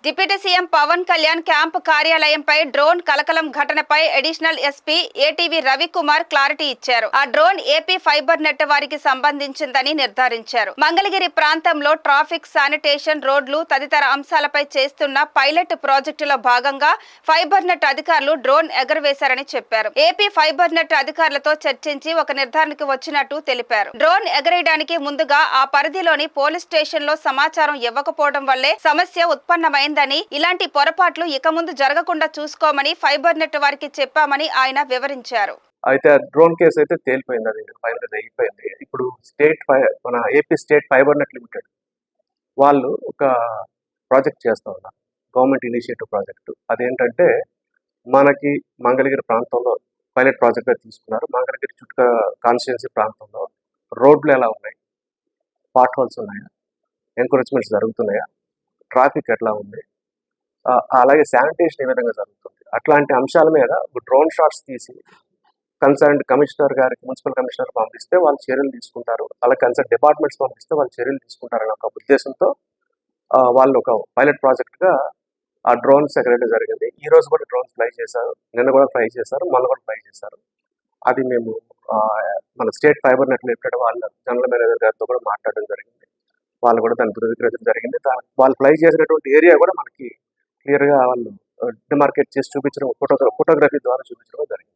Deputy CM Pavan Kalyan camp కార్యాలయంపై drone కలకలం ఘటనపై additional SP ATV Ravikumar clarity ఇచ్చారు. ఆ డ్రోన్ ఏపీ ఫైబర్ నెట్ వారికి సంబంధించిందని నిర్ధారించారు. మంగళగిరి ప్రాంతంలో ట్రాఫిక్, శానిటేషన్, రోడ్లు తదితర అంశాలపై చేస్తున్న పైలట్ ప్రాజెక్టులో భాగంగా ఫైబర్ నెట్ అధికారులు డ్రోన్ ఎగరవేశారని చెప్పారు. ఏపీ ఫైబర్ నెట్ అధికారులతో చర్చించి ఒక నిర్ధారణకు వచ్చినట్టు తెలిపారు. డ్రోన్ ఎగరేయడానికి ముందుగా ఆ పరిధిలోని పోలీస్ స్టేషన్ లో సమాచారం ఇవ్వకపోవడం వల్లే సమస్య ఉత్పన్నమైంది. ఇలాంటి పొరపాట్లు ఇక ముందు జరగకుండా చూసుకోమని ఫైబర్ నెట్ వారికి చెప్పామని ఆయన వివరించారు. అయితే డ్రోన్ కేసు అయితే తేలిపోయింది, అది ఫైనల్ అయిపోయింది. ఇప్పుడు మన AP state fibre net limited వాళ్ళు ఒక ప్రాజెక్ట్ చేస్తూ ఉన్నారు, గవర్నమెంట్ ఇనిషియేటివ్ ప్రాజెక్టు. అదేంటంటే మనకి మంగళగిరి ప్రాంతంలో పైలట్ ప్రాజెక్ట్గా తీసుకున్నారు. మంగళగిరి చుట్టూ కాన్స్టిట్యున్సీ ప్రాంతంలో రోడ్లు ఎలా ఉన్నాయి, పాట్ హోల్స్ ఉన్నాయా, ఎంకరేజ్మెంట్స్ జరుగుతున్నాయా, ట్రాఫిక్ ఎట్లా ఉంది, అలాగే శానిటేషన్ ఏ విధంగా జరుగుతుంది, అట్లాంటి అంశాల మీద డ్రోన్ షాట్స్ తీసి కన్సర్న్ కమిషనర్ గారికి, మున్సిపల్ కమిషనర్ పంపిస్తే వాళ్ళు చర్యలు తీసుకుంటారు, అలాగే కన్సర్న్ డిపార్ట్మెంట్స్ పంపిస్తే వాళ్ళు చర్యలు తీసుకుంటారని ఒక ఉద్దేశంతో వాళ్ళు ఒక పైలట్ ప్రాజెక్ట్గా ఆ డ్రోన్స్ ఎగరేయడం జరిగింది. ఈ రోజు కూడా డ్రోన్స్ ఫ్లై చేశారు, నిన్న కూడా ఫ్లై చేశారు, మొన్న కూడా ఫ్లై చేశారు. అది మేము మన స్టేట్ ఫైబర్ నెట్ లిమిటెడ్ వాళ్ళ జనరల్ మేనేజర్ గారితో కూడా మాట్లాడడం జరిగింది. వాళ్ళు కూడా దాన్ని ధృవీకరించడం జరిగింది. వాళ్ళు ఫ్లై చేసినటువంటి ఏరియా కూడా మనకి క్లియర్గా వాళ్ళు డిమార్కేట్ చేసి చూపించడం, ఫోటోగ్రఫీ ద్వారా చూపించడం జరిగింది.